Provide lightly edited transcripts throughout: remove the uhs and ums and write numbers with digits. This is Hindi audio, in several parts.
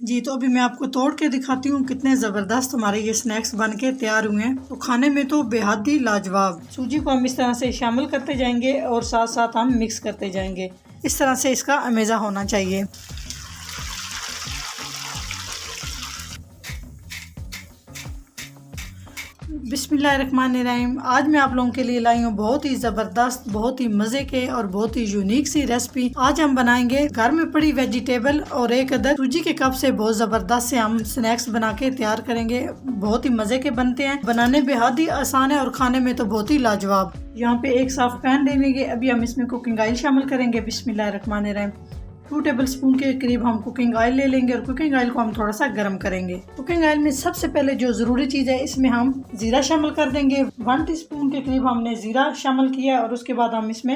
जी तो अभी मैं आपको तोड़ के दिखाती हूँ कितने ज़बरदस्त हमारे ये स्नैक्स बन के तैयार हुए हैं। तो खाने में तो बेहद ही लाजवाब। सूजी को हम इस तरह से शामिल करते जाएंगे और साथ साथ हम मिक्स करते जाएंगे। इस तरह से इसका अमेज़ा होना चाहिए। बिस्मिल्लाहिर्रहमानिर्रहीम। आज मैं आप लोगों के लिए लाई हूँ बहुत ही ज़बरदस्त, बहुत ही मज़े के और बहुत ही यूनिक सी रेसिपी। आज हम बनाएंगे घर में पड़ी वेजिटेबल और एक अदर सूजी के कप से बहुत ज़बरदस्त से हम स्नैक्स बना के तैयार करेंगे। बहुत ही मज़े के बनते हैं, बनाने बेहद ही आसान है और खाने में तो बहुत ही लाजवाब। यहाँ पे एक साफ पैन ले लेंगे। अभी हम इसमें कुकिंग ऑयल शामिल करेंगे। बिस्मिल्लाहिर्रहमानिर्रहीम। 2 टेबलस्पून के करीब हम कुकिंग ऑयल ले लेंगे और कुकिंग ऑयल को हम थोड़ा सा गर्म करेंगे। कुकिंग ऑयल में सबसे पहले जो जरूरी चीज है, इसमें हम जीरा शामिल कर देंगे। 1 टीस्पून के करीब हमने जीरा शामिल किया और उसके बाद हम इसमें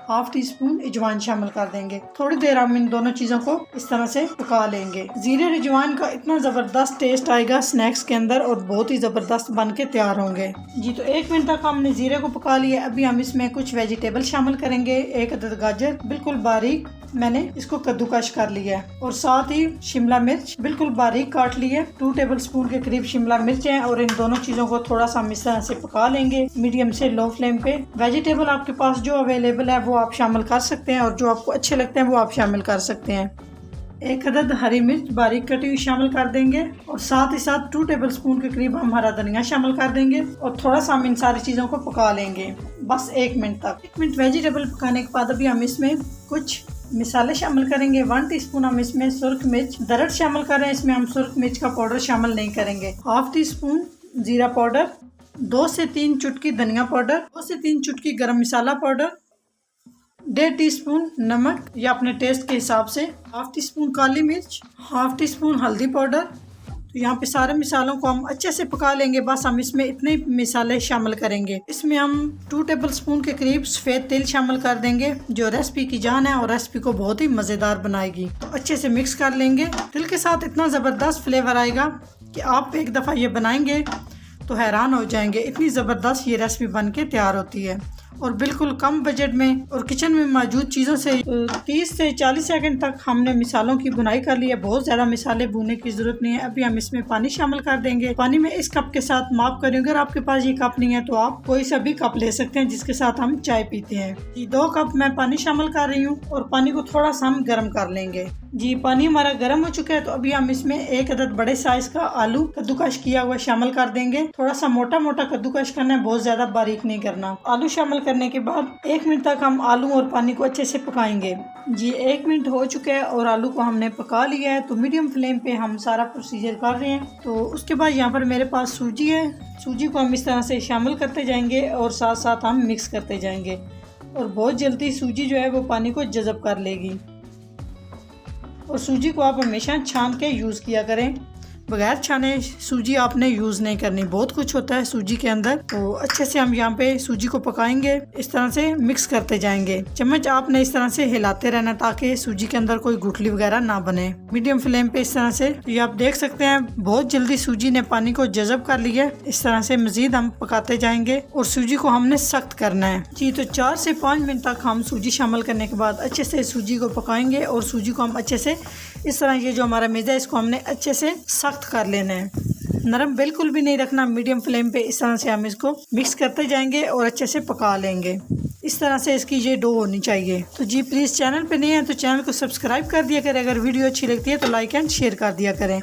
1/2 टीस्पून अजवाइन शामिल कर देंगे। थोड़ी देर हम इन दोनों चीजों को इस तरह से पका लेंगे। जीरे और अजवाइन का इतना जबरदस्त टेस्ट आएगा स्नैक्स के अंदर और बहुत ही जबरदस्त बन के तैयार होंगे। जी तो 1 मिनट तक हमने जीरे को पका लिया। अभी हम इसमें कुछ वेजिटेबल शामिल करेंगे। 1 अदद गाजर बिल्कुल बारीक मैंने इसको कद्दूकश कर लिया है और साथ ही शिमला मिर्च बिल्कुल बारीक काट ली है। 2 टेबलस्पून के करीब शिमला मिर्च है और इन दोनों चीजों को थोड़ा सा इस तरह से पका लेंगे मीडियम से लो फ्लेम पे। वेजिटेबल आपके पास जो अवेलेबल है वो आप शामिल कर सकते हैं और जो आपको अच्छे लगते हैं वो आप शामिल कर सकते हैं। 1 अदद हरी मिर्च बारीक कटी हुई शामिल कर देंगे और साथ ही साथ 2 टेबलस्पून के करीब हम हरा धनिया शामिल कर देंगे और थोड़ा सा हम इन सारी चीजों को पका लेंगे बस 1 मिनट तक। 1 मिनट वेजिटेबल पकाने के बाद अभी हम इसमें कुछ मसाले शामिल करेंगे। 1 टीस्पून हम इसमें सुर्ख मिर्च दरड़ शामिल कर रहे हैं। इसमें हम सुर्ख मिर्च का पाउडर शामिल नहीं करेंगे। 1/2 टीस्पून जीरा पाउडर, 2 से 3 चुटकी धनिया पाउडर, 2 से 3 चुटकी गरम मसाला पाउडर, 1.5 टीस्पून नमक या अपने टेस्ट के हिसाब से, 1/2 टीस्पून काली मिर्च, 1/2 टीस्पून हल्दी पाउडर। तो यहाँ पे सारे मसालों को हम अच्छे से पका लेंगे। बस हम इसमें इतने मसाले शामिल करेंगे। इसमें हम 2 टेबलस्पून के करीब सफ़ेद तेल शामिल कर देंगे जो रेसिपी की जान है और रेसिपी को बहुत ही मज़ेदार बनाएगी। तो अच्छे से मिक्स कर लेंगे। तिल के साथ इतना ज़बरदस्त फ्लेवर आएगा कि आप एक दफ़ा ये बनाएंगे तो हैरान हो जाएंगे। इतनी ज़बरदस्त ये रेसिपी बन के तैयार होती है और बिल्कुल कम बजट में और किचन में मौजूद चीज़ों से 30 से 40 सेकंड तक हमने मिसालों की बुनाई कर ली है। बहुत ज़्यादा मिसाले भूनने की ज़रूरत नहीं है। अभी हम इसमें पानी शामिल कर देंगे। पानी में इस कप के साथ माप करें। अगर आपके पास ये कप नहीं है तो आप कोई सा भी कप ले सकते हैं जिसके साथ हम चाय पीते हैं। जी 2 कप मैं पानी शामिल कर रही हूँ और पानी को थोड़ा सा हम गर्म कर लेंगे। जी पानी हमारा गर्म हो चुका है तो अभी हम इसमें 1 अदद बड़े साइज का आलू कद्दूकश किया हुआ शामिल कर देंगे। थोड़ा सा मोटा मोटा कद्दूकश करना है, बहुत ज्यादा बारीक नहीं करना। आलू शामिल करने के बाद 1 मिनट तक हम आलू और पानी को अच्छे से पकाएंगे। जी 1 मिनट हो चुका है और आलू को हमने पका लिया है। तो मीडियम फ्लेम पे हम सारा प्रोसीजर कर रहे हैं। तो उसके बाद यहाँ पर मेरे पास सूजी है। सूजी को हम इस तरह से शामिल करते जाएंगे और साथ साथ हम मिक्स करते जाएंगे और बहुत जल्दी सूजी जो है वो पानी को जज़ब कर लेगी। और सूजी को आप हमेशा छान के यूज़ किया करें, बगैर छाने सूजी आपने यूज़ नहीं करनी। बहुत कुछ होता है सूजी के अंदर। तो अच्छे से हम यहाँ पे सूजी को पकाएंगे, इस तरह से मिक्स करते जाएंगे। चम्मच आपने इस तरह से हिलाते रहना ताकि सूजी के अंदर कोई गुठली वगैरह ना बने। मीडियम फ्लेम पे इस तरह से। तो ये आप देख सकते हैं बहुत जल्दी सूजी ने पानी को जज़ब कर लिया। इस तरह से मजीद हम पकाते जाएंगे और सूजी को हमने सख्त करना है। जी तो 4 से 5 मिनट तक हम सूजी शामिल करने के बाद अच्छे से सूजी को पकाएंगे और सूजी को हम अच्छे से इस तरह, ये जो हमारा मेज़ा है इसको हमने अच्छे से सख्त कर लेना है। नरम बिल्कुल भी नहीं रखना। मीडियम फ्लेम पे इस तरह से हम इसको मिक्स करते जाएंगे और अच्छे से पका लेंगे। इस तरह से इसकी ये डो होनी चाहिए। तो जी प्लीज़ चैनल पे नहीं है तो चैनल को सब्सक्राइब कर दिया करें। अगर वीडियो अच्छी लगती है तो लाइक एंड शेयर कर दिया करें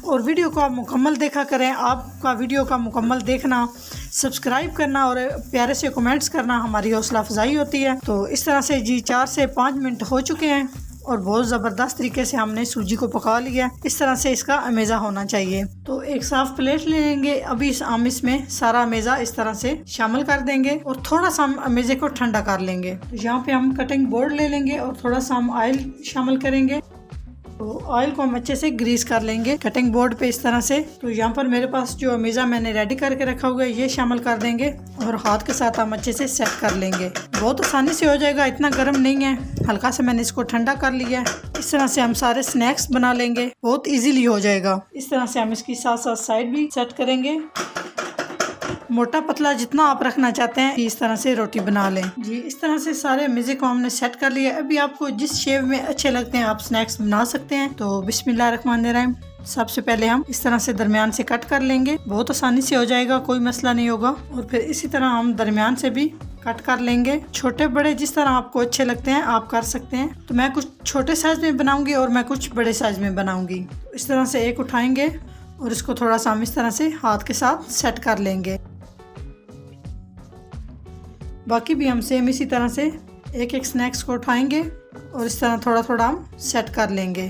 और वीडियो को आप मुकम्मल देखा करें। आपका वीडियो का मुकम्मल देखना, सब्सक्राइब करना और प्यारे से कमेंट्स करना हमारी हौसला अफजाई होती है। तो इस तरह से जी 4 से 5 मिनट हो चुके हैं और बहुत ज़बरदस्त तरीके से हमने सूजी को पका लिया। इस तरह से इसका अमेज़ा होना चाहिए। तो एक साफ प्लेट ले लेंगे। अभी हम इसमें सारा अमेज़ा इस तरह से शामिल कर देंगे और थोड़ा सा हम अमेज़े को ठंडा कर लेंगे। तो यहाँ पे हम कटिंग बोर्ड ले लेंगे और थोड़ा सा हम ऑयल शामिल करेंगे। तो ऑयल को हम अच्छे से ग्रीस कर लेंगे कटिंग बोर्ड पे इस तरह से। तो यहाँ पर मेरे पास जो अमेज़ा मैंने रेडी करके रखा हुआ है ये शामिल कर देंगे और हाथ के साथ हम अच्छे से सेट कर लेंगे। बहुत आसानी से हो जाएगा, इतना गर्म नहीं है, हल्का से मैंने इसको ठंडा कर लिया है। इस तरह से हम सारे स्नैक्स बना लेंगे, बहुत इजीली हो जाएगा। इस तरह से हम इसकी साथ साथ साइड भी सेट करेंगे। मोटा पतला जितना आप रखना चाहते हैं इस तरह से रोटी बना लें। जी इस तरह से सारे मज़े को हमने सेट कर लिया। अभी आपको जिस शेप में अच्छे लगते हैं आप स्नैक्स बना सकते हैं। तो बिस्मिल्लाहिर्रहमानिर्रहीम। सबसे पहले हम इस तरह से दरमियान से कट कर लेंगे, बहुत आसानी से हो जाएगा, कोई मसला नहीं होगा। और फिर इसी तरह हम दरमियान से भी कट कर लेंगे। छोटे बड़े जिस तरह आपको अच्छे लगते हैं आप कर सकते हैं। तो मैं कुछ छोटे साइज में बनाऊंगी और मैं कुछ बड़े साइज में बनाऊंगी। इस तरह से एक उठाएंगे और इसको थोड़ा सा हम इस तरह से हाथ के साथ सेट कर लेंगे। बाकी भी हम सेम इसी तरह से एक एक स्नैक्स को उठाएंगे और इस तरह थोड़ा थोड़ा हम सेट कर लेंगे।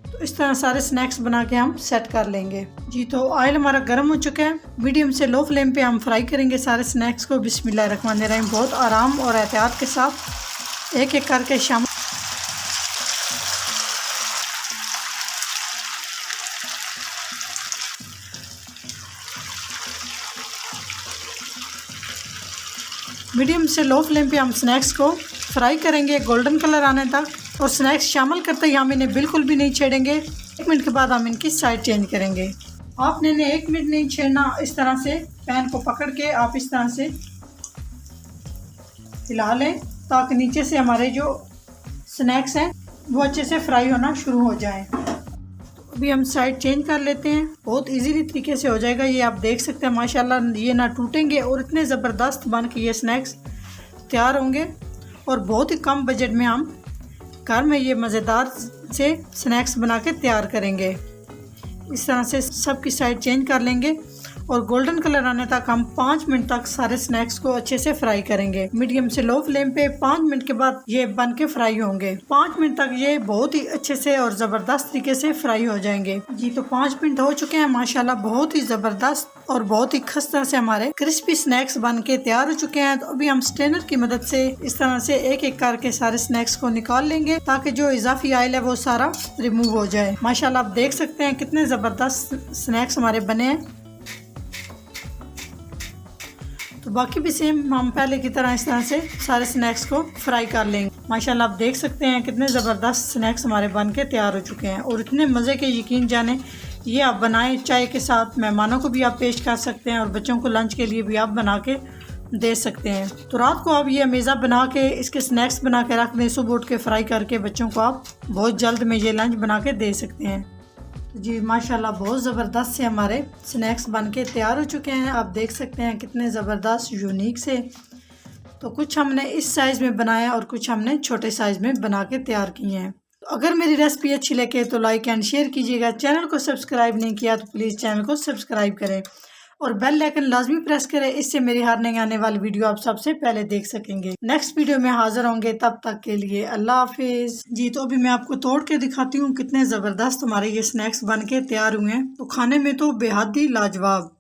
तो इस तरह सारे स्नैक्स बना के हम सेट कर लेंगे। जी तो ऑयल हमारा गर्म हो चुका है। मीडियम से लो फ्लेम पे हम फ्राई करेंगे सारे स्नैक्स को। बिस्मिल्लाहिर्रहमानिर्रहीम। बहुत आराम और एहतियात के साथ एक एक करके शामिल। मीडियम से लो फ्लेम पे हम स्नैक्स को फ्राई करेंगे गोल्डन कलर आने तक। और स्नैक्स शामिल करते ही हम इन्हें बिल्कुल भी नहीं छेड़ेंगे। 1 मिनट के बाद हम इनकी साइड चेंज करेंगे। आपने इन्हें 1 मिनट नहीं छेड़ना। इस तरह से पैन को पकड़ के आप इस तरह से हिला लें ताकि नीचे से हमारे जो स्नैक्स हैं वो अच्छे से फ्राई होना शुरू हो जाए। अभी हम साइड चेंज कर लेते हैं। बहुत इजीली तरीके से हो जाएगा। ये आप देख सकते हैं माशाल्लाह ये ना टूटेंगे और इतने ज़बरदस्त बन के ये स्नैक्स तैयार होंगे। और बहुत ही कम बजट में हम घर में ये मज़ेदार से स्नैक्स बना के तैयार करेंगे। इस तरह से सबकी साइड चेंज कर लेंगे और गोल्डन कलर आने तक हम 5 मिनट तक सारे स्नैक्स को अच्छे से फ्राई करेंगे। मीडियम से लो फ्लेम पे 5 मिनट के बाद ये बन के फ्राई होंगे। 5 मिनट तक ये बहुत ही अच्छे से और ज़बरदस्त तरीके से फ्राई हो जाएंगे। जी तो 5 मिनट हो चुके हैं माशाल्लाह। बहुत ही ज़बरदस्त और बहुत ही खस्ता से हमारे क्रिस्पी स्नैक्स बन के तैयार हो चुके हैं। तो अभी हम स्ट्रेनर की मदद से इस तरह से एक एक करके सारे स्नैक्स को निकाल लेंगे ताकि जो इजाफी ऑयल है वो सारा रिमूव हो जाए। माशाल्लाह आप देख सकते हैं कितने ज़बरदस्त स्नैक्स हमारे बने हैं। तो बाकी भी सेम हम पहले की तरह इस तरह से सारे स्नैक्स को फ्राई कर लेंगे। माशाल्लाह आप देख सकते हैं कितने ज़बरदस्त स्नैक्स हमारे बन के तैयार हो चुके हैं और इतने मज़े के, यकीन जाने ये आप बनाएं चाय के साथ, मेहमानों को भी आप पेश कर सकते हैं और बच्चों को लंच के लिए भी आप बना के दे सकते हैं। तो रात को आप ये अमेज़ा बना के इसके स्नैक्स बना के रख दें, सुबह उठ के फ्राई करके बच्चों को आप बहुत जल्द में ये लंच बना के दे सकते हैं। जी माशाल्लाह बहुत ज़बरदस्त से हमारे स्नैक्स बन के तैयार हो चुके हैं। आप देख सकते हैं कितने ज़बरदस्त यूनिक से। तो कुछ हमने इस साइज़ में बनाया और कुछ हमने छोटे साइज़ में बना के तैयार किए हैं। तो अगर मेरी रेसिपी अच्छी लगे तो लाइक एंड शेयर कीजिएगा। चैनल को सब्सक्राइब नहीं किया तो प्लीज़ चैनल को सब्सक्राइब करें और बेल आइकन लाजमी प्रेस करें। इससे मेरी हर नई आने वाली वीडियो आप सबसे पहले देख सकेंगे। नेक्स्ट वीडियो में हाजिर होंगे, तब तक के लिए अल्लाह हाफिज़। जी तो अभी मैं आपको तोड़ के दिखाती हूँ कितने ज़बरदस्त हमारे ये स्नैक्स बन के तैयार हुए हैं। तो खाने में तो बेहद ही लाजवाब।